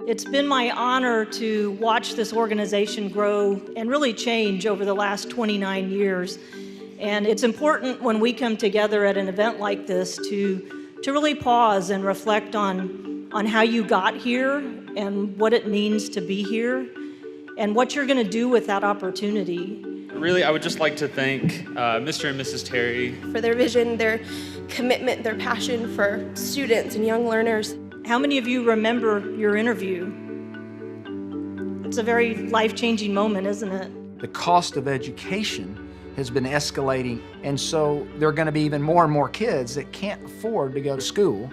It's been my honor to watch this organization grow and really change over the last 29 years. And it's important when we come together at an event like this to really pause and reflect on how you got here and what it means to be here and what you're going to do with that opportunity. Really, I would just like to thank Mr. and Mrs. Terry for their vision, their commitment, their passion for students and young learners. How many of you remember your interview? It's a very life-changing moment, isn't it? The cost of education has been escalating, and so there are going to be even more and more kids that can't afford to go to school.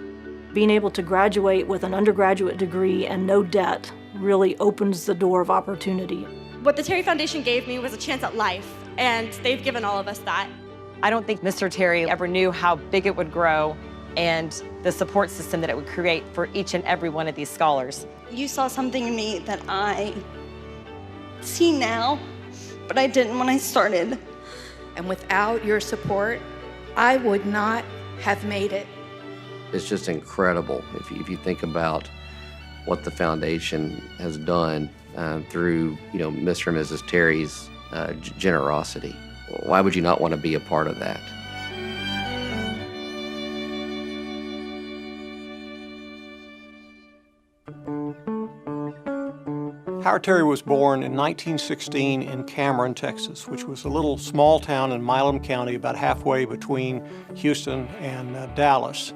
Being able to graduate with an undergraduate degree and no debt really opens the door of opportunity. What the Terry Foundation gave me was a chance at life, and they've given all of us that. I don't think Mr. Terry ever knew how big it would grow and the support system that it would create for each and every one of these scholars. You saw something in me that I see now, but I didn't when I started. And without your support, I would not have made it. It's just incredible if you think about what the foundation has done through, Mr. and Mrs. Terry's generosity. Why would you not want to be a part of that? Howard Terry was born in 1916 in Cameron, Texas, which was a little small town in Milam County, about halfway between Houston and Dallas.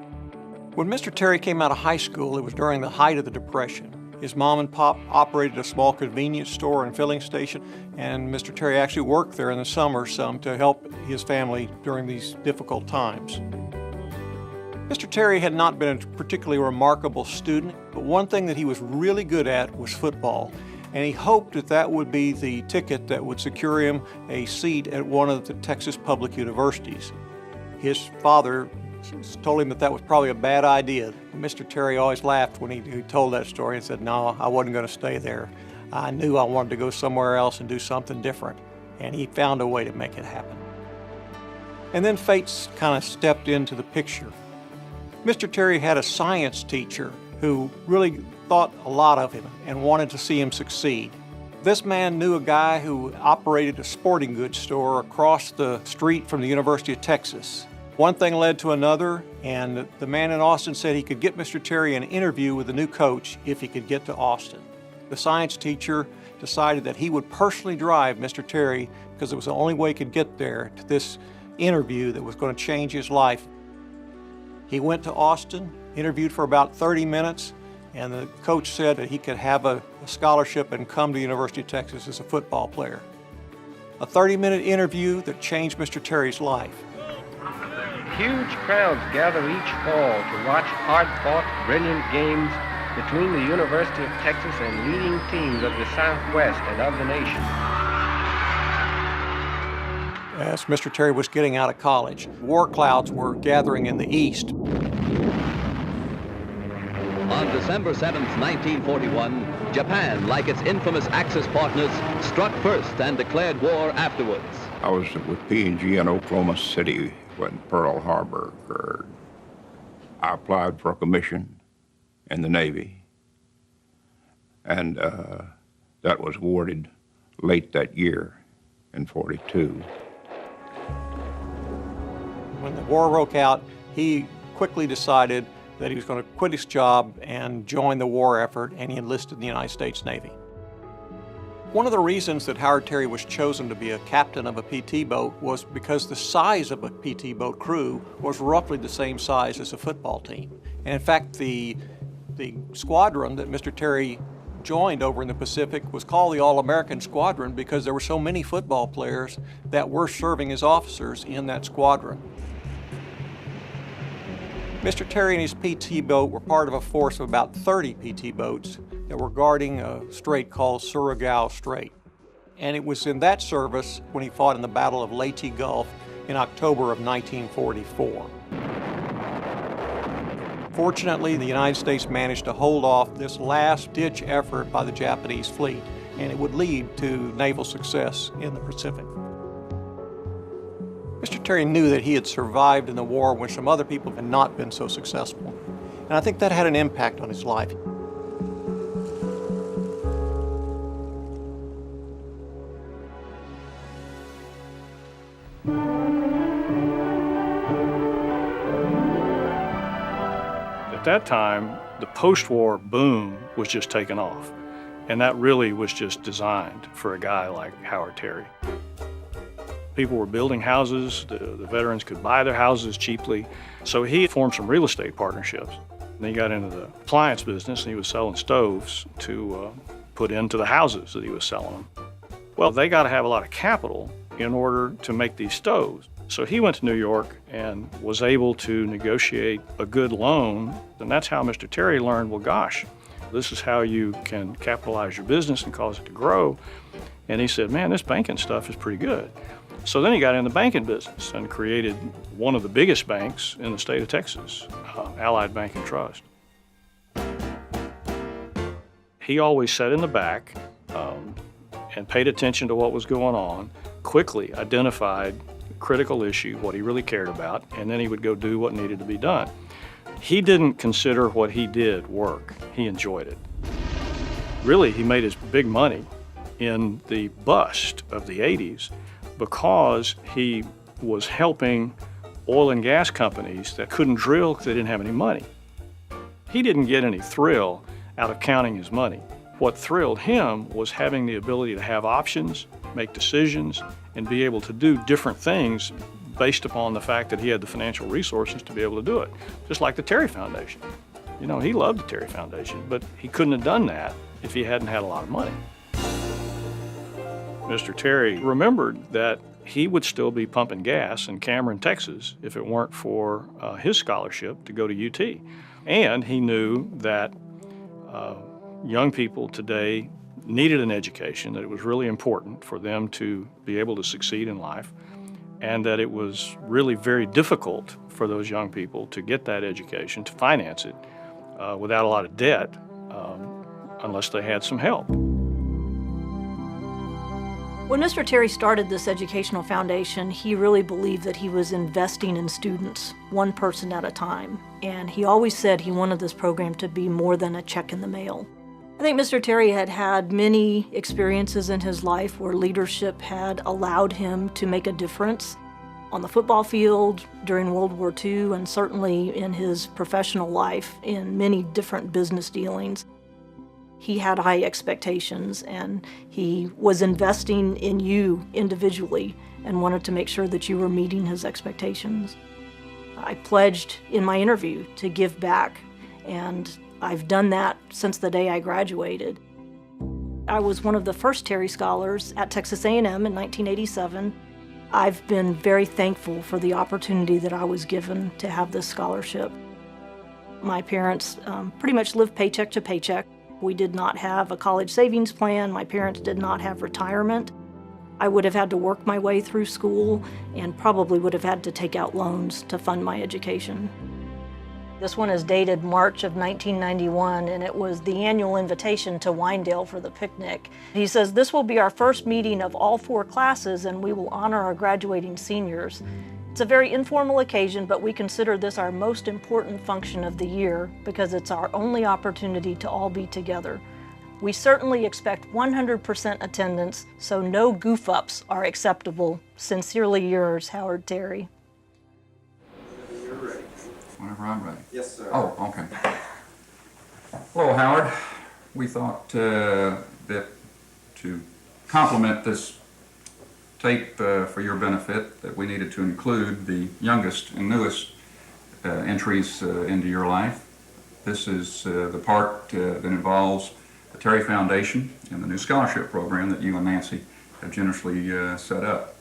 When Mr. Terry came out of high school, it was during the height of the Depression. His mom and pop operated a small convenience store and filling station, and Mr. Terry actually worked there in the summer some to help his family during these difficult times. Mr. Terry had not been a particularly remarkable student, but one thing that he was really good at was football, and he hoped that that would be the ticket that would secure him a seat at one of the Texas public universities. His father told him that that was probably a bad idea. Mr. Terry always laughed when he told that story and said, "No, I wasn't going to stay there. I knew I wanted to go somewhere else and do something different." And he found a way to make it happen. And then fate kind of stepped into the picture. Mr. Terry had a science teacher who really thought a lot of him and wanted to see him succeed. This man knew a guy who operated a sporting goods store across the street from the University of Texas. One thing led to another, and the man in Austin said he could get Mr. Terry an interview with the new coach if he could get to Austin. The science teacher decided that he would personally drive Mr. Terry because it was the only way he could get there to this interview that was going to change his life. He went to Austin, interviewed for about 30 minutes, and the coach said that he could have a scholarship and come to the University of Texas as a football player. A 30-minute interview that changed Mr. Terry's life. Huge crowds gather each fall to watch hard-fought, brilliant games between the University of Texas and leading teams of the Southwest and of the nation. As Mr. Terry was getting out of college, war clouds were gathering in the east. On December 7, 1941, Japan, like its infamous Axis partners, struck first and declared war afterwards. I was with P&G in Oklahoma City when Pearl Harbor occurred. I applied for a commission in the Navy, and that was awarded late that year in '42. When the war broke out, he quickly decided that he was going to quit his job and join the war effort, and he enlisted in the United States Navy. One of the reasons that Howard Terry was chosen to be a captain of a PT boat was because the size of a PT boat crew was roughly the same size as a football team. And in fact, the squadron that Mr. Terry joined over in the Pacific was called the All-American Squadron because there were so many football players that were serving as officers in that squadron. Mr. Terry and his PT boat were part of a force of about 30 PT boats that were guarding a strait called Surigao Strait. And it was in that service when he fought in the Battle of Leyte Gulf in October of 1944. Fortunately, the United States managed to hold off this last-ditch effort by the Japanese fleet, and it would lead to naval success in the Pacific. Mr. Terry knew that he had survived in the war when some other people had not been so successful, and I think that had an impact on his life. At that time, the post-war boom was just taking off. And that really was just designed for a guy like Howard Terry. People were building houses, the veterans could buy their houses cheaply. So he formed some real estate partnerships. And he got into the appliance business and he was selling stoves to put into the houses that he was selling them. Well, they got to have a lot of capital in order to make these stoves. So he went to New York and was able to negotiate a good loan. And that's how Mr. Terry learned, well, gosh, this is how you can capitalize your business and cause it to grow. And he said, man, this banking stuff is pretty good. So then he got in the banking business and created one of the biggest banks in the state of Texas, Allied Bank and Trust. He always sat in the back and paid attention to what was going on, quickly identified the critical issue, what he really cared about, and then he would go do what needed to be done. He didn't consider what he did work. He enjoyed it. Really, he made his big money in the bust of the 80s because he was helping oil and gas companies that couldn't drill because they didn't have any money. He didn't get any thrill out of counting his money. What thrilled him was having the ability to have options, make decisions, and be able to do different things based upon the fact that he had the financial resources to be able to do it. Just like the Terry Foundation. You know, he loved the Terry Foundation, but he couldn't have done that if he hadn't had a lot of money. Mr. Terry remembered that he would still be pumping gas in Cameron, Texas, if it weren't for his scholarship to go to UT. And he knew that young people today needed an education, that it was really important for them to be able to succeed in life, and that it was really very difficult for those young people to get that education, to finance it without a lot of debt, unless they had some help. When Mr. Terry started this educational foundation, he really believed that he was investing in students, one person at a time. And he always said he wanted this program to be more than a check in the mail. I think Mr. Terry had had many experiences in his life where leadership had allowed him to make a difference on the football field during World War II, and certainly in his professional life in many different business dealings. He had high expectations, and he was investing in you individually and wanted to make sure that you were meeting his expectations. I pledged in my interview to give back, and I've done that since the day I graduated. I was one of the first Terry Scholars at Texas A&M in 1987. I've been very thankful for the opportunity that I was given to have this scholarship. My parents pretty much lived paycheck to paycheck. We did not have a college savings plan. My parents did not have retirement. I would have had to work my way through school and probably would have had to take out loans to fund my education. This one is dated March of 1991, and it was the annual invitation to Winedale for the picnic. He says, "This will be our first meeting of all 4 classes, and we will honor our graduating seniors. It's a very informal occasion, but we consider this our most important function of the year because it's our only opportunity to all be together. We certainly expect 100% attendance, so no goof-ups are acceptable. Sincerely yours, Howard Terry." Whenever I'm ready. Yes, sir. Oh, okay. Hello, Howard. We thought that to complement this tape for your benefit, that we needed to include the youngest and newest entries into your life. This is the part that involves the Terry Foundation and the new scholarship program that you and Nancy have generously set up.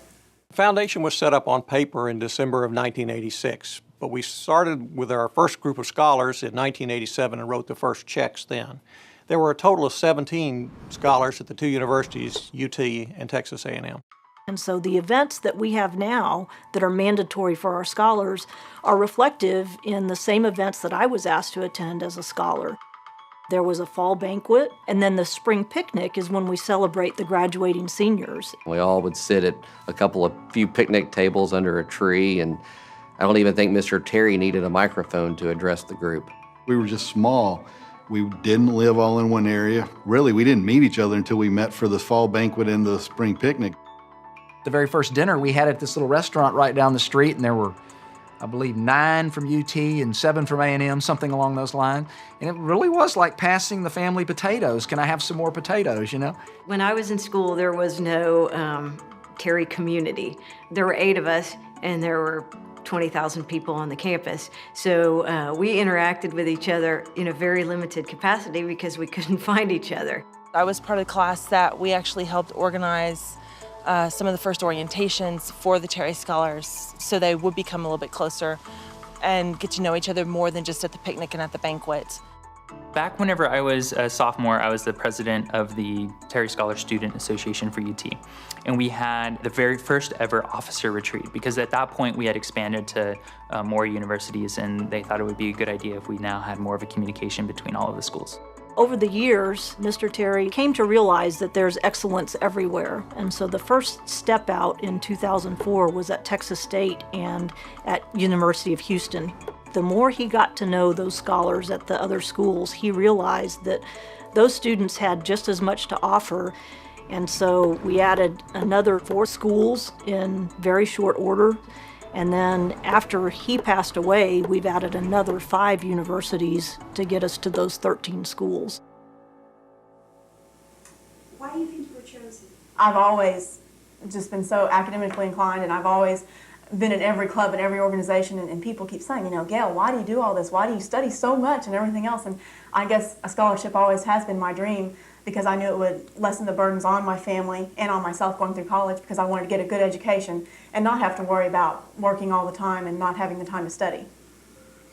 The foundation was set up on paper in December of 1986, but we started with our first group of scholars in 1987 and wrote the first checks then. There were a total of 17 scholars at the 2 universities, UT and Texas A&M. And so the events that we have now that are mandatory for our scholars are reflective in the same events that I was asked to attend as a scholar. There was a fall banquet, and then the spring picnic is when we celebrate the graduating seniors. We all would sit at a few picnic tables under a tree, and I don't even think Mr. Terry needed a microphone to address the group. We were just small. We didn't live all in one area. Really, we didn't meet each other until we met for the fall banquet and the spring picnic. The very first dinner we had at this little restaurant right down the street, and there were I believe 9 from UT and 7 from A&M, something along those lines. And it really was like passing the family potatoes. Can I have some more potatoes, you know? When I was in school, there was no Terry community. There were 8 of us, and there were 20,000 people on the campus. So we interacted with each other in a very limited capacity because we couldn't find each other. I was part of the class that we actually helped organize some of the first orientations for the Terry Scholars so they would become a little bit closer and get to know each other more than just at the picnic and at the banquet. Back whenever I was a sophomore, I was the president of the Terry Scholar Student Association for UT. And we had the very first ever officer retreat because at that point we had expanded to more universities and they thought it would be a good idea if we now had more of a communication between all of the schools. Over the years, Mr. Terry came to realize that there's excellence everywhere. And so the first step out in 2004 was at Texas State and at University of Houston. The more he got to know those scholars at the other schools, he realized that those students had just as much to offer. And so we added another 4 schools in very short order. And then after he passed away, we've added another 5 universities to get us to those 13 schools. Why do you think you were chosen? I've always just been so academically inclined, and I've always been in every club and every organization, and people keep saying, you know, Gail, why do you do all this? Why do you study so much and everything else? And I guess a scholarship always has been my dream because I knew it would lessen the burdens on my family and on myself going through college because I wanted to get a good education and not have to worry about working all the time and not having the time to study.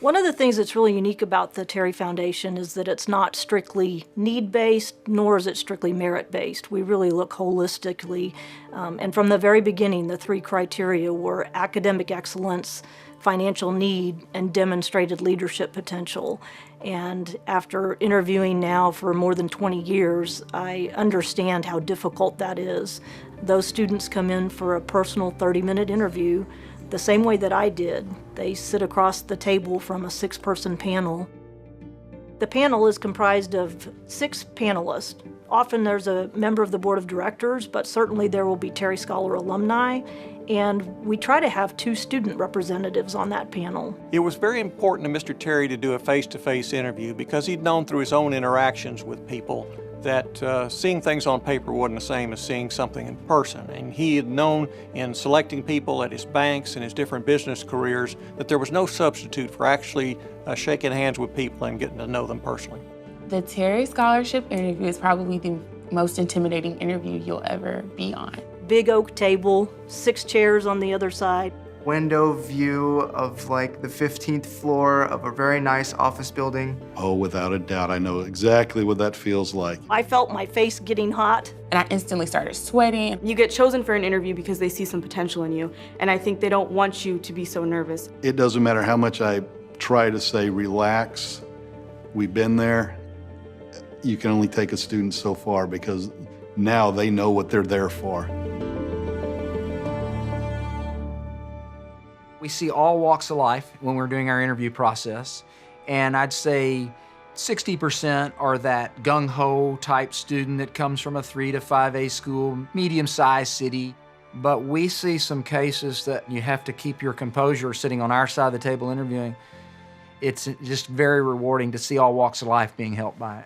One of the things that's really unique about the Terry Foundation is that it's not strictly need-based, nor is it strictly merit-based. We really look holistically, and from the very beginning, the 3 criteria were academic excellence, financial need, and demonstrated leadership potential. And after interviewing now for more than 20 years, I understand how difficult that is. Those students come in for a personal 30-minute interview the same way that I did. They sit across the table from a 6-person panel. The panel is comprised of 6 panelists. Often there's a member of the board of directors, but certainly there will be Terry Scholar alumni, and we try to have 2 student representatives on that panel. It was very important to Mr. Terry to do a face-to-face interview because he'd known through his own interactions with people that seeing things on paper wasn't the same as seeing something in person. And he had known in selecting people at his banks and his different business careers that there was no substitute for actually shaking hands with people and getting to know them personally. The Terry Scholarship interview is probably the most intimidating interview you'll ever be on. Big oak table, 6 chairs on the other side. Window view of like the 15th floor of a very nice office building. Oh, without a doubt, I know exactly what that feels like. I felt my face getting hot. And I instantly started sweating. You get chosen for an interview because they see some potential in you, and I think they don't want you to be so nervous. It doesn't matter how much I try to say, relax, we've been there. You can only take a student so far because now they know what they're there for. We see all walks of life when we're doing our interview process, and I'd say 60% are that gung-ho type student that comes from a 3 to 5A school, medium-sized city. But we see some cases that you have to keep your composure sitting on our side of the table interviewing. It's just very rewarding to see all walks of life being helped by it.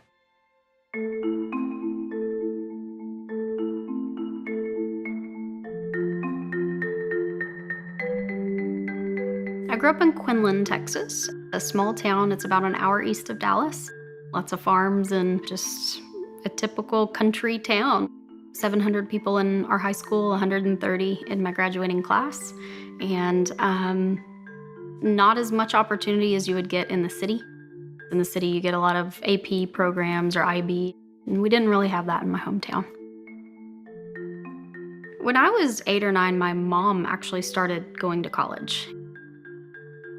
I grew up in Quinlan, Texas, a small town. It's about an hour east of Dallas. Lots of farms and just a typical country town. 700 people in our high school, 130 in my graduating class, and not as much opportunity as you would get in the city. In the city, you get a lot of AP programs or IB, and we didn't really have that in my hometown. When I was 8 or 9, my mom actually started going to college.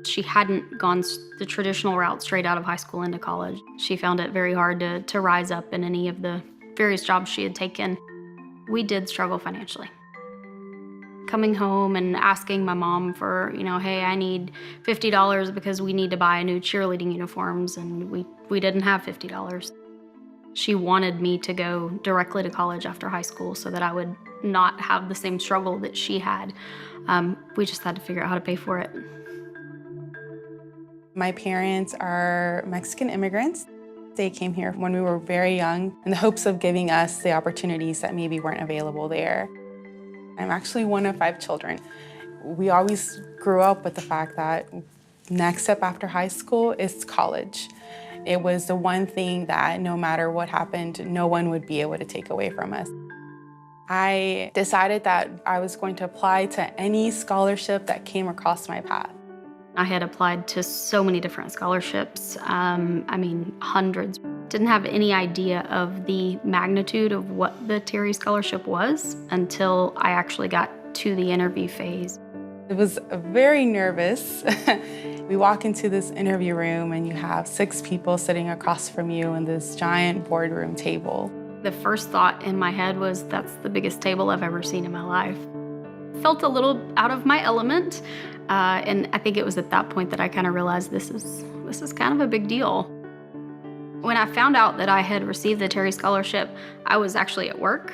She hadn't gone the traditional route straight out of high school into college. She found it very hard to rise up in any of the various jobs she had taken. We did struggle financially. Coming home and asking my mom for, hey, I need $50 because we need to buy new cheerleading uniforms, and we didn't have $50. She wanted me to go directly to college after high school so that I would not have the same struggle that she had. We just had to figure out how to pay for it. My parents are Mexican immigrants. They came here when we were very young in the hopes of giving us the opportunities that maybe weren't available there. I'm actually one of 5 children. We always grew up with the fact that next step after high school is college. It was the one thing that no matter what happened, no one would be able to take away from us. I decided that I was going to apply to any scholarship that came across my path. I had applied to so many different scholarships, hundreds. Didn't have any idea of the magnitude of what the Terry Scholarship was until I actually got to the interview phase. It was very nervous. We walk into this interview room and you have 6 people sitting across from you in this giant boardroom table. The first thought in my head was, that's the biggest table I've ever seen in my life. Felt a little out of my element, and I think it was at that point that I kind of realized this is kind of a big deal. When I found out that I had received the Terry Scholarship, I was actually at work.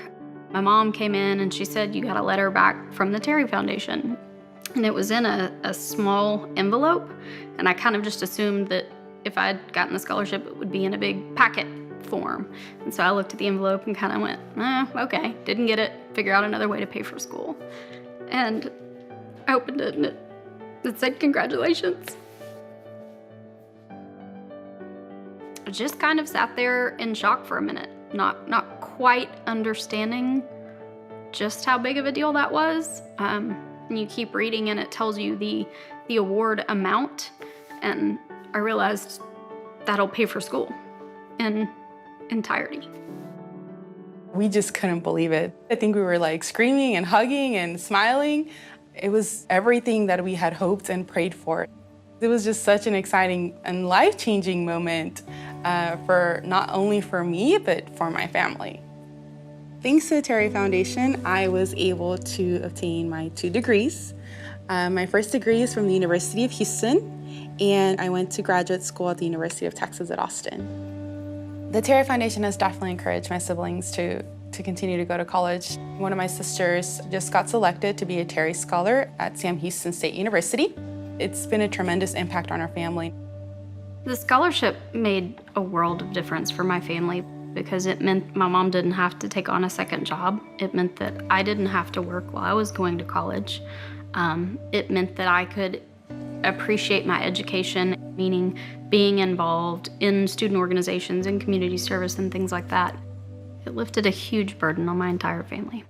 My mom came in and she said, "You got a letter back from the Terry Foundation." And it was in a small envelope, and I kind of just assumed that if I had gotten the scholarship, it would be in a big packet form. And so I looked at the envelope and kind of went, okay, didn't get it, figure out another way to pay for school. And I opened it and it said, "Congratulations." I just kind of sat there in shock for a minute, not quite understanding just how big of a deal that was. And you keep reading and it tells you the award amount, and I realized that'll pay for school in entirety. We just couldn't believe it. I think we were like screaming and hugging and smiling. It was everything that we had hoped and prayed for. It was just such an exciting and life-changing moment for not only for me, but for my family. Thanks to the Terry Foundation, I was able to obtain my 2 degrees. My first degree is from the University of Houston, and I went to graduate school at the University of Texas at Austin. The Terry Foundation has definitely encouraged my siblings to continue to go to college. One of my sisters just got selected to be a Terry Scholar at Sam Houston State University. It's been a tremendous impact on our family. The scholarship made a world of difference for my family because it meant my mom didn't have to take on a second job. It meant that I didn't have to work while I was going to college. It meant that I could appreciate my education, meaning being involved in student organizations and community service and things like that. It lifted a huge burden on my entire family.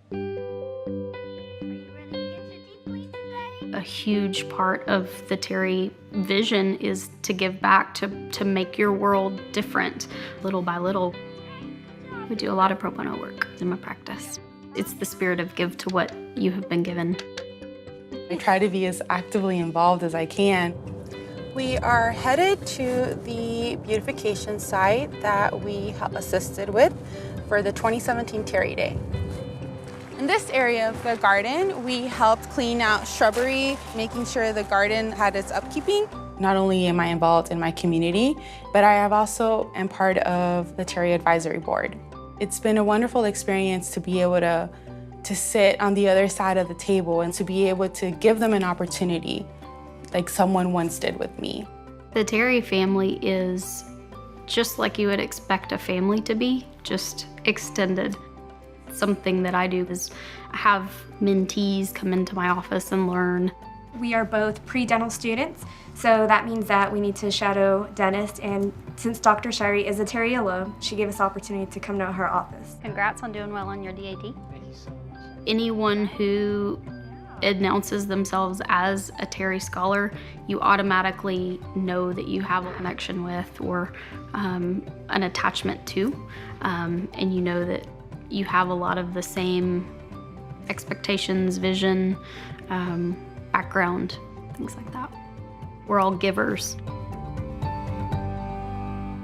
A huge part of the Terry vision is to give back, to make your world different, little by little. We do a lot of pro bono work in my practice. It's the spirit of give to what you have been given. I try to be as actively involved as I can. We are headed to the beautification site that we assisted with for the 2017 Terry Day. In this area of the garden, we helped clean out shrubbery, making sure the garden had its upkeeping. Not only am I involved in my community, but I have also am part of the Terry Advisory Board. It's been a wonderful experience to be able to sit on the other side of the table and to be able to give them an opportunity like someone once did with me. The Terry family is just like you would expect a family to be, just extended. Something that I do is have mentees come into my office and learn. We are both pre-dental students, so that means that we need to shadow dentists, and since Dr. Shirey is a Terry alum, she gave us the opportunity to come to her office. Congrats on doing well on your DAT. Anyone who announces themselves as a Terry Scholar, you automatically know that you have a connection with or an attachment to, and you know that you have a lot of the same expectations, vision, background, things like that. We're all givers.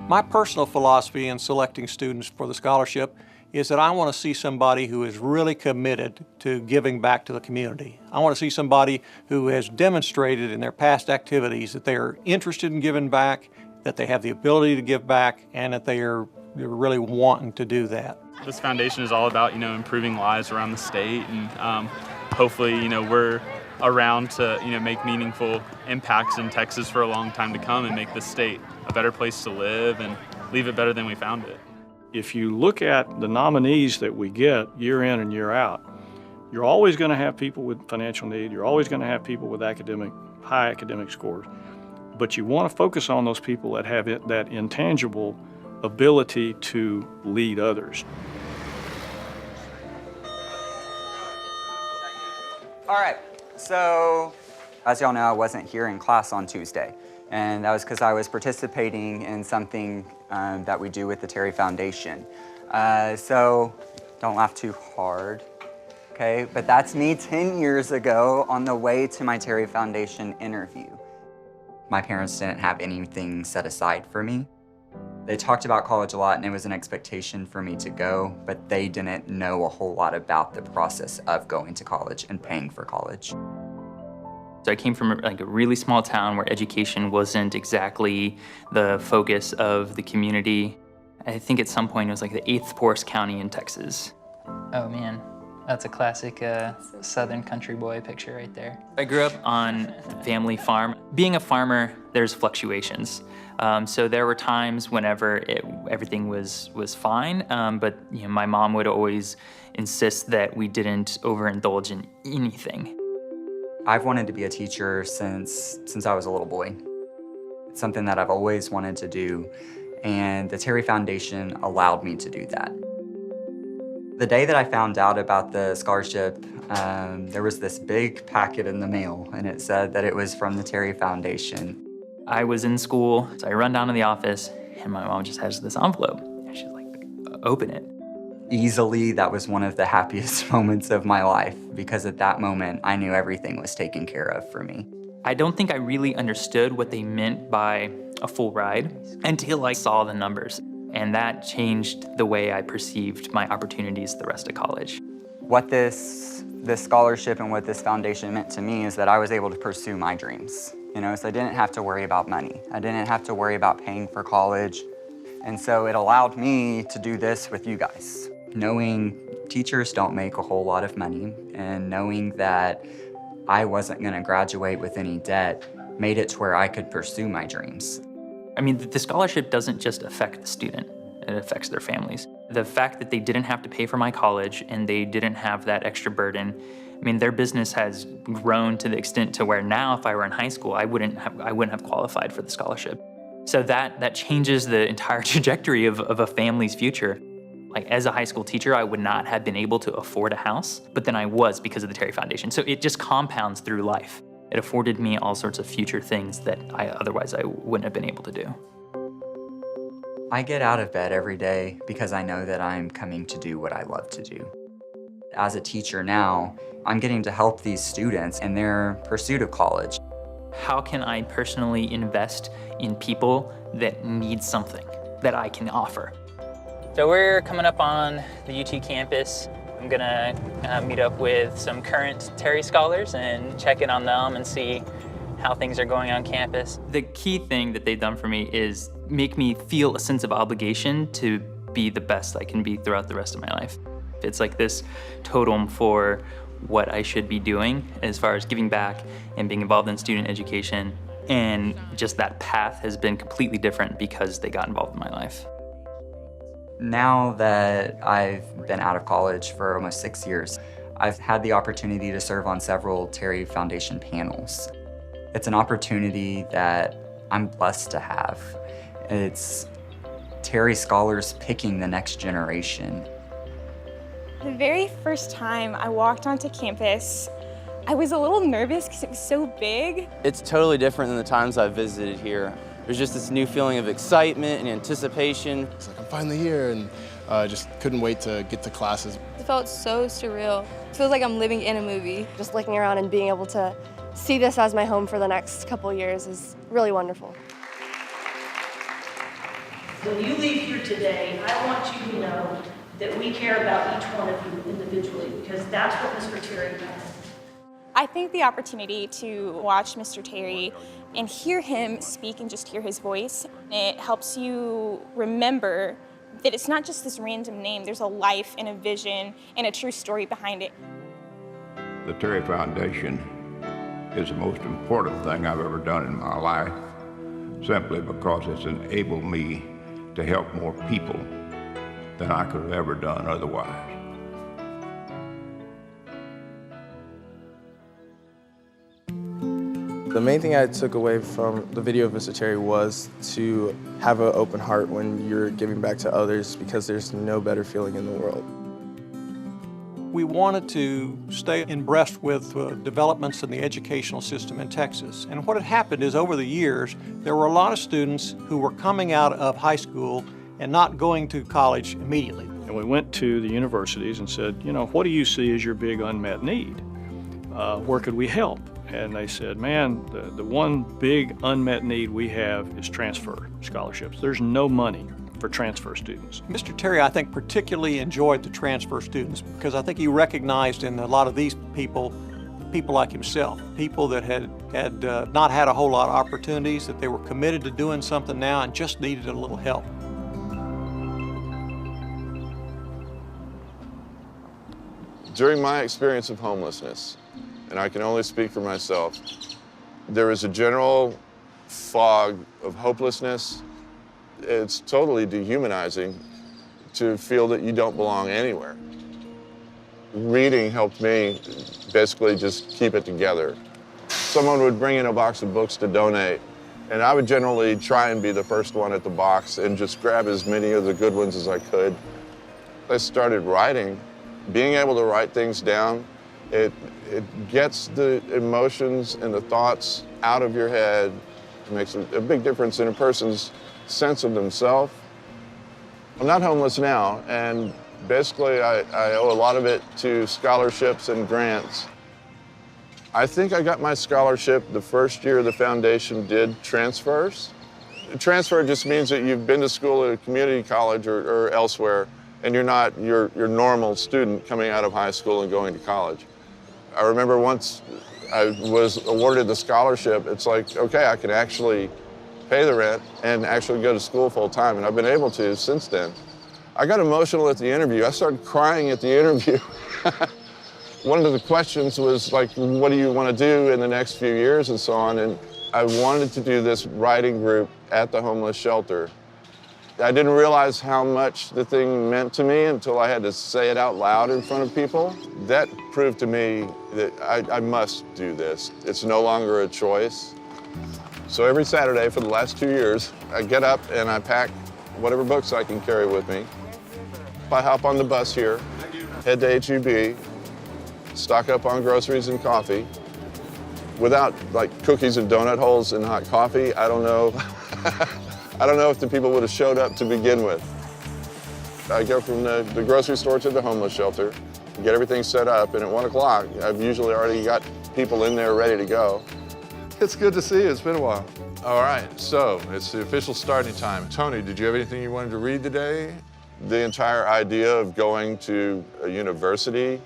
My personal philosophy in selecting students for the scholarship is that I want to see somebody who is really committed to giving back to the community. I want to see somebody who has demonstrated in their past activities that they are interested in giving back, that they have the ability to give back, and that they're really wanting to do that. This foundation is all about, improving lives around the state, and hopefully, we're around to, make meaningful impacts in Texas for a long time to come and make this state a better place to live and leave it better than we found it. If you look at the nominees that we get year in and year out, you're always going to have people with financial need. You're always going to have people with high academic scores. But you want to focus on those people that have that intangible ability to lead others. All right, so as y'all know, I wasn't here in class on Tuesday, and that was because I was participating in something that we do with the Terry Foundation. So don't laugh too hard, okay? But that's me 10 years ago on the way to my Terry Foundation interview. My parents didn't have anything set aside for me. They talked about college a lot, and it was an expectation for me to go, but they didn't know a whole lot about the process of going to college and paying for college. So I came from a really small town where education wasn't exactly the focus of the community. I think at some point it was like the 8th poorest county in Texas. Oh man, that's a classic Southern country boy picture right there. I grew up on a family farm. Being a farmer, there's fluctuations. So there were times whenever everything was fine, but my mom would always insist that we didn't overindulge in anything. I've wanted to be a teacher since I was a little boy. It's something that I've always wanted to do, and the Terry Foundation allowed me to do that. The day that I found out about the scholarship, there was this big packet in the mail, and it said that it was from the Terry Foundation. I was in school, so I run down to the office, and my mom just has this envelope, and she's like, open it. Easily, that was one of the happiest moments of my life, because at that moment, I knew everything was taken care of for me. I don't think I really understood what they meant by a full ride until I saw the numbers, and that changed the way I perceived my opportunities the rest of college. What this scholarship and what this foundation meant to me is that I was able to pursue my dreams. So I didn't have to worry about money. I didn't have to worry about paying for college. And so it allowed me to do this with you guys. Knowing teachers don't make a whole lot of money, and knowing that I wasn't gonna graduate with any debt made it to where I could pursue my dreams. I mean, the scholarship doesn't just affect the student, it affects their families. The fact that they didn't have to pay for my college and they didn't have that extra burden, I mean, their business has grown to the extent to where now, if I were in high school, I wouldn't have qualified for the scholarship. So that changes the entire trajectory of a family's future. Like, as a high school teacher, I would not have been able to afford a house, but then I was because of the Terry Foundation. So it just compounds through life. It afforded me all sorts of future things that otherwise I wouldn't have been able to do. I get out of bed every day because I know that I'm coming to do what I love to do. As a teacher now, I'm getting to help these students in their pursuit of college. How can I personally invest in people that need something that I can offer? So we're coming up on the UT campus. I'm gonna meet up with some current Terry scholars and check in on them and see how things are going on campus. The key thing that they've done for me is make me feel a sense of obligation to be the best I can be throughout the rest of my life. It's like this totem for what I should be doing as far as giving back and being involved in student education. And just that path has been completely different because they got involved in my life. Now that I've been out of college for almost 6 years, I've had the opportunity to serve on several Terry Foundation panels. It's an opportunity that I'm blessed to have. It's Terry scholars picking the next generation. The very first time I walked onto campus, I was a little nervous because it was so big. It's totally different than the times I've visited here. There's just this new feeling of excitement and anticipation. It's like I'm finally here, and just couldn't wait to get to classes. It felt so surreal. It feels like I'm living in a movie. Just looking around and being able to see this as my home for the next couple of years is really wonderful. When you leave here today, I want you to know that we care about each one of you individually, because that's what Mr. Terry does. I think the opportunity to watch Mr. Terry and hear him speak and just hear his voice, it helps you remember that it's not just this random name. There's a life and a vision and a true story behind it. The Terry Foundation is the most important thing I've ever done in my life, simply because it's enabled me to help more people than I could have ever done otherwise. The main thing I took away from the video of Mr. Terry was to have an open heart when you're giving back to others, because there's no better feeling in the world. We wanted to stay abreast with developments in the educational system in Texas. And what had happened is over the years, there were a lot of students who were coming out of high school and not going to college immediately. And we went to the universities and said, you know, what do you see as your big unmet need? Where could we help? And they said, man, the one big unmet need we have is transfer scholarships. There's no money for transfer students. Mr. Terry, I think, particularly enjoyed the transfer students because I think he recognized in a lot of these people like himself, people that had not had a whole lot of opportunities, that they were committed to doing something now and just needed a little help. During my experience of homelessness, and I can only speak for myself, there is a general fog of hopelessness. It's totally dehumanizing to feel that you don't belong anywhere. Reading helped me basically just keep it together. Someone would bring in a box of books to donate, and I would generally try and be the first one at the box and just grab as many of the good ones as I could. I started writing. Being able to write things down, it gets the emotions and the thoughts out of your head. It makes a big difference in a person's sense of themselves. I'm not homeless now, and basically I owe a lot of it to scholarships and grants. I think I got my scholarship the first year the foundation did transfers. Transfer just means that you've been to school at a community college or elsewhere, and you're not your normal student coming out of high school and going to college. I remember once I was awarded the scholarship, it's like, okay, I can actually pay the rent and actually go to school full time, and I've been able to since then. I got emotional at the interview. I started crying at the interview. One of the questions was like, what do you want to do in the next few years and so on, and I wanted to do this writing group at the homeless shelter. I didn't realize how much the thing meant to me until I had to say it out loud in front of people. That proved to me that I must do this. It's no longer a choice. So every Saturday for the last 2 years, I get up and I pack whatever books I can carry with me. I hop on the bus here, head to HEB, stock up on groceries and coffee. Without like cookies and donut holes and hot coffee, I don't know. I don't know if the people would have showed up to begin with. I go from the grocery store to the homeless shelter, get everything set up, and at 1 o'clock, I've usually already got people in there ready to go. It's good to see you. It's been a while. All right, so it's the official starting time. Tony, did you have anything you wanted to read today? The entire idea of going to a university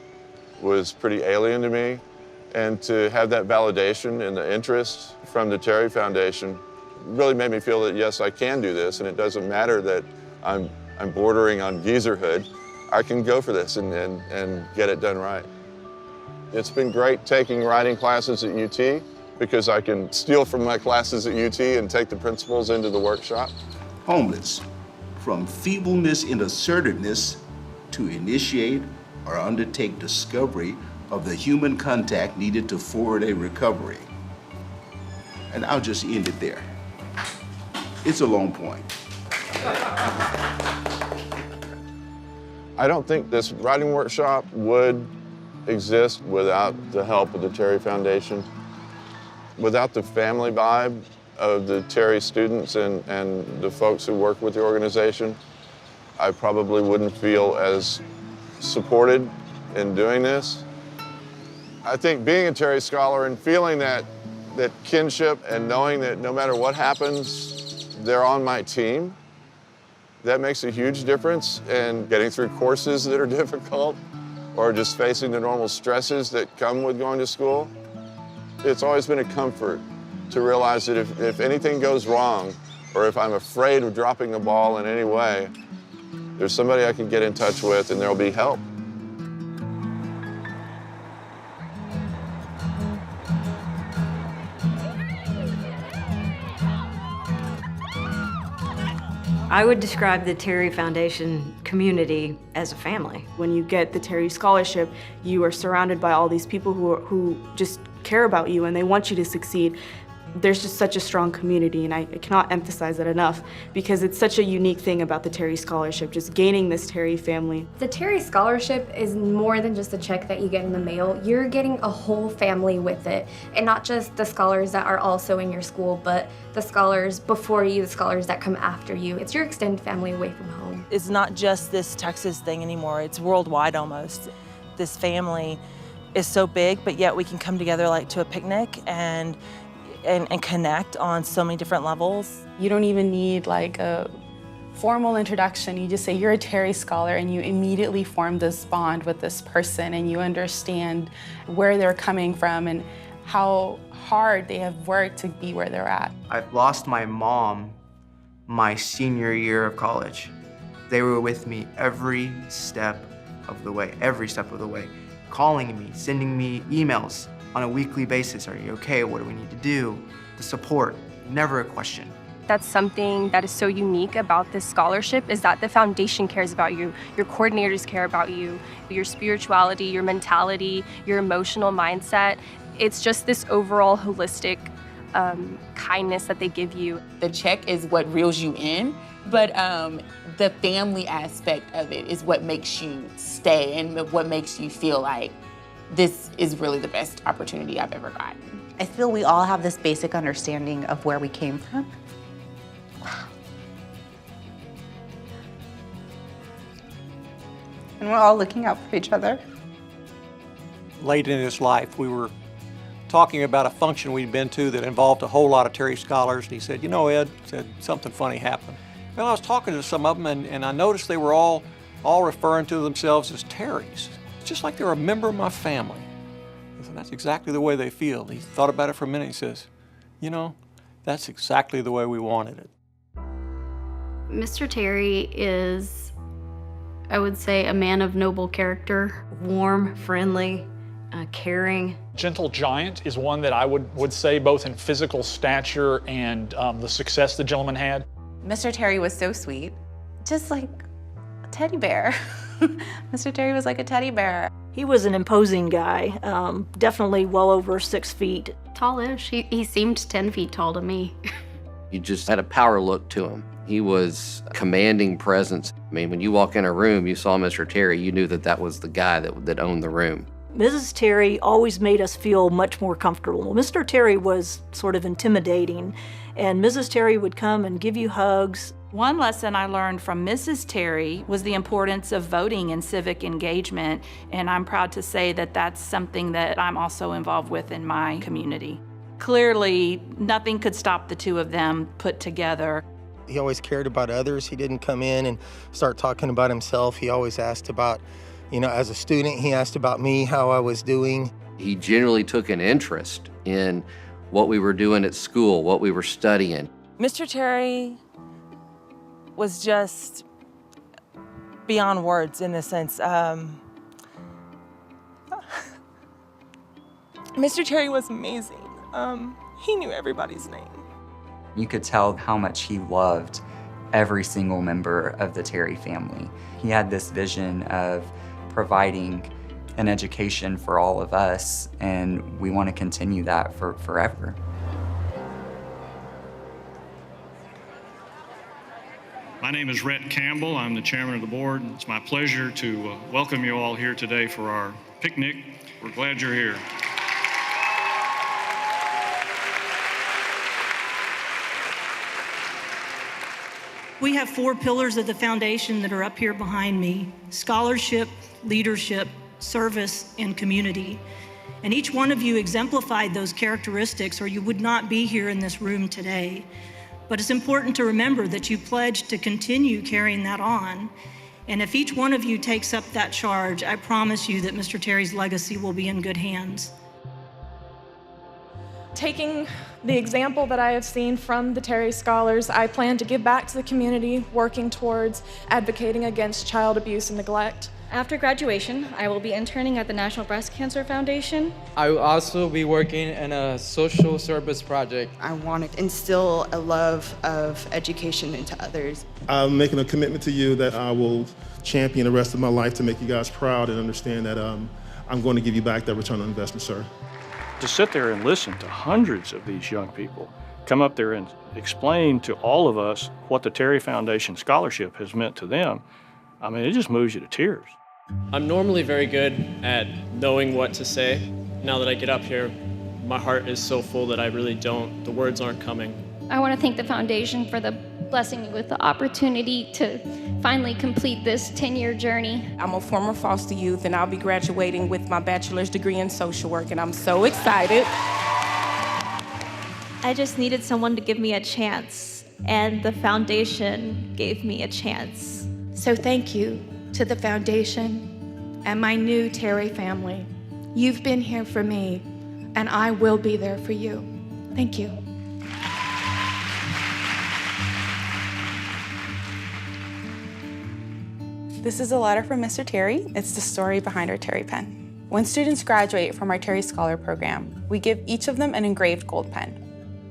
was pretty alien to me, and to have that validation and the interest from the Terry Foundation really made me feel that, yes, I can do this, and it doesn't matter that I'm bordering on geezerhood. I can go for this and get it done right. It's been great taking writing classes at UT because I can steal from my classes at UT and take the principles into the workshop. Homeless, from feebleness and assertiveness to initiate or undertake discovery of the human contact needed to forward a recovery. And I'll just end it there. It's a long point. I don't think this writing workshop would exist without the help of the Terry Foundation. Without the family vibe of the Terry students and the folks who work with the organization, I probably wouldn't feel as supported in doing this. I think being a Terry Scholar and feeling that kinship and knowing that no matter what happens, they're on my team, that makes a huge difference in getting through courses that are difficult or just facing the normal stresses that come with going to school. It's always been a comfort to realize that if anything goes wrong or if I'm afraid of dropping the ball in any way, there's somebody I can get in touch with and there'll be help. I would describe the Terry Foundation community as a family. When you get the Terry Scholarship, you are surrounded by all these people who just care about you and they want you to succeed. There's just such a strong community, and I cannot emphasize that enough because it's such a unique thing about the Terry Scholarship, just gaining this Terry family. The Terry Scholarship is more than just a check that you get in the mail. You're getting a whole family with it, and not just the scholars that are also in your school, but the scholars before you, the scholars that come after you. It's your extended family away from home. It's not just this Texas thing anymore, it's worldwide almost. This family is so big, but yet we can come together like to a picnic and connect on so many different levels. You don't even need like a formal introduction. You just say you're a Terry Scholar and you immediately form this bond with this person and you understand where they're coming from and how hard they have worked to be where they're at. I've lost my mom my senior year of college. They were with me every step of the way, calling me, sending me emails on a weekly basis. Are you okay? What do we need to do? The support, never a question. That's something that is so unique about this scholarship is that the foundation cares about you, your coordinators care about you, your spirituality, your mentality, your emotional mindset. It's just this overall holistic kindness that they give you. The check is what reels you in, but the family aspect of it is what makes you stay and what makes you feel like this is really the best opportunity I've ever gotten. I feel we all have this basic understanding of where we came from. Wow. And we're all looking out for each other. Late in his life, we were talking about a function we'd been to that involved a whole lot of Terry Scholars, and he said, you know, Ed, something funny happened. Well, I was talking to some of them, and I noticed they were all referring to themselves as Terrys. Just like they're a member of my family. I said, that's exactly the way they feel. He thought about it for a minute. He says, you know, that's exactly the way we wanted it. Mr. Terry is, I would say, a man of noble character. Warm, friendly, caring. Gentle giant is one that I would say both in physical stature and the success the gentleman had. Mr. Terry was so sweet, just like a teddy bear. Mr. Terry was like a teddy bear. He was an imposing guy, definitely well over 6 feet. Tallish. He seemed 10 feet tall to me. He just had a power look to him. He was a commanding presence. I mean, when you walk in a room, you saw Mr. Terry, you knew that was the guy that owned the room. Mrs. Terry always made us feel much more comfortable. Mr. Terry was sort of intimidating, and Mrs. Terry would come and give you hugs. One lesson I learned from Mrs. Terry was the importance of voting and civic engagement, and I'm proud to say that that's something that I'm also involved with in my community. Clearly, nothing could stop the two of them put together. He always cared about others. He didn't come in and start talking about himself. He always asked about, you know, as a student, he asked about me, how I was doing. He generally took an interest in what we were doing at school, what we were studying. Mr. Terry was just beyond words in a sense. Mr. Terry was amazing. He knew everybody's name. You could tell how much he loved every single member of the Terry family. He had this vision of providing an education for all of us, and we want to continue that for forever. My name is Rhett Campbell. I'm the chairman of the board. It's my pleasure to welcome you all here today for our picnic. We're glad you're here. We have 4 pillars of the foundation that are up here behind me: scholarship, leadership, service, and community. And each one of you exemplified those characteristics, or you would not be here in this room today. But it's important to remember that you pledged to continue carrying that on. And if each one of you takes up that charge, I promise you that Mr. Terry's legacy will be in good hands. Taking the example that I have seen from the Terry Scholars, I plan to give back to the community, working towards advocating against child abuse and neglect. After graduation, I will be interning at the National Breast Cancer Foundation. I will also be working in a social service project. I want to instill a love of education into others. I'm making a commitment to you that I will champion the rest of my life to make you guys proud and understand that I'm going to give you back that return on investment, sir. To sit there and listen to hundreds of these young people come up there and explain to all of us what the Terry Foundation Scholarship has meant to them, I mean, it just moves you to tears. I'm normally very good at knowing what to say. Now that I get up here, my heart is so full that the words aren't coming. I want to thank the foundation for blessing me with the opportunity to finally complete this 10-year journey. I'm a former foster youth, and I'll be graduating with my bachelor's degree in social work, and I'm so excited. I just needed someone to give me a chance, and the foundation gave me a chance. So thank you to the foundation and my new Terry family. You've been here for me, and I will be there for you. Thank you. This is a letter from Mr. Terry. It's the story behind our Terry pen. When students graduate from our Terry Scholar Program, we give each of them an engraved gold pen.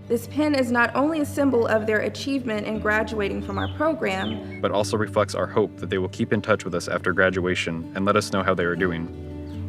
This pen is not only a symbol of their achievement in graduating from our program, but also reflects our hope that they will keep in touch with us after graduation and let us know how they are doing.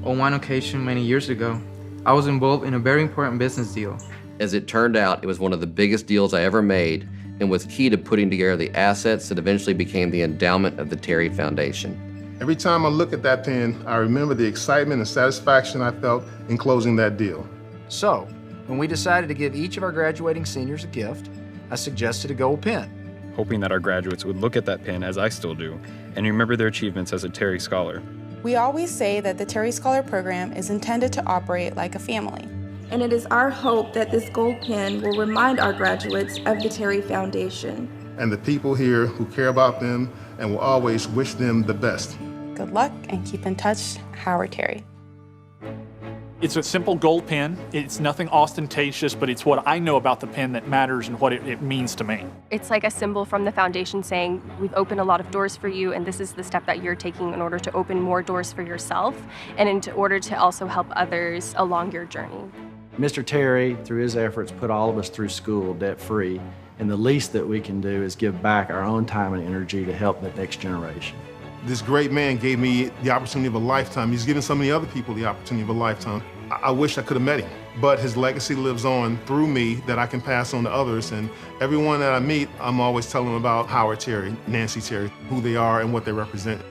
On one occasion many years ago, I was involved in a very important business deal. As it turned out, it was one of the biggest deals I ever made and was key to putting together the assets that eventually became the endowment of the Terry Foundation. Every time I look at that pen, I remember the excitement and satisfaction I felt in closing that deal. So, when we decided to give each of our graduating seniors a gift, I suggested a gold pen. Hoping that our graduates would look at that pen, as I still do, and remember their achievements as a Terry Scholar. We always say that the Terry Scholar Program is intended to operate like a family. and it is our hope that this gold pen will remind our graduates of the Terry Foundation. And the people here who care about them and will always wish them the best. Good luck and keep in touch, Howard Terry. It's a simple gold pen. It's nothing ostentatious, but it's what I know about the pen that matters and what it means to me. It's like a symbol from the foundation saying, we've opened a lot of doors for you, and this is the step that you're taking in order to open more doors for yourself and in order to also help others along your journey. Mr. Terry, through his efforts, put all of us through school debt-free, and the least that we can do is give back our own time and energy to help the next generation. This great man gave me the opportunity of a lifetime. He's given so many other people the opportunity of a lifetime. I wish I could have met him, but his legacy lives on through me that I can pass on to others. And everyone that I meet, I'm always telling them about Howard Terry, Nancy Terry, who they are and what they represent.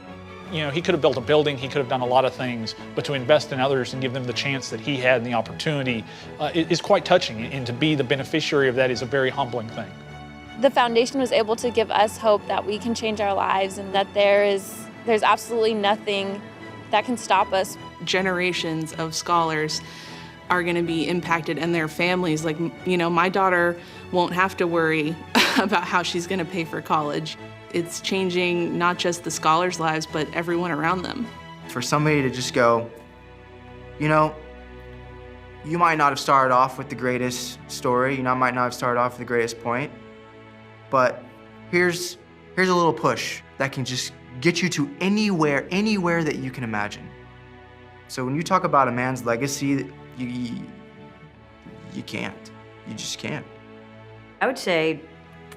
You know, he could have built a building, he could have done a lot of things, but to invest in others and give them the chance that he had and the opportunity is quite touching. And to be the beneficiary of that is a very humbling thing. The foundation was able to give us hope that we can change our lives and that there's absolutely nothing that can stop us. Generations of scholars are going to be impacted and their families. Like, you know, my daughter won't have to worry about how she's going to pay for college. It's changing not just the scholars' lives, but everyone around them. For somebody to just go, you know, you might not have started off with the greatest story, might not have started off with the greatest point, but here's a little push that can just get you to anywhere that you can imagine. So when you talk about a man's legacy, you can't. You just can't. I would say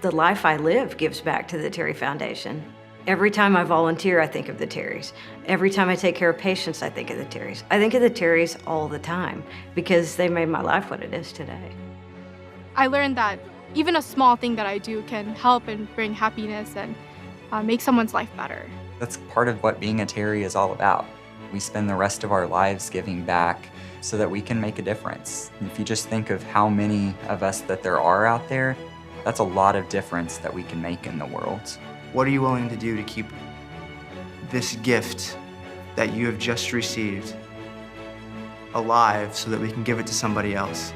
the life I live gives back to the Terry Foundation. Every time I volunteer, I think of the Terrys. Every time I take care of patients, I think of the Terrys. I think of the Terrys all the time because they made my life what it is today. I learned that even a small thing that I do can help and bring happiness and make someone's life better. That's part of what being a Terry is all about. We spend the rest of our lives giving back so that we can make a difference. And if you just think of how many of us that there are out there, that's a lot of difference that we can make in the world. What are you willing to do to keep this gift that you have just received alive so that we can give it to somebody else?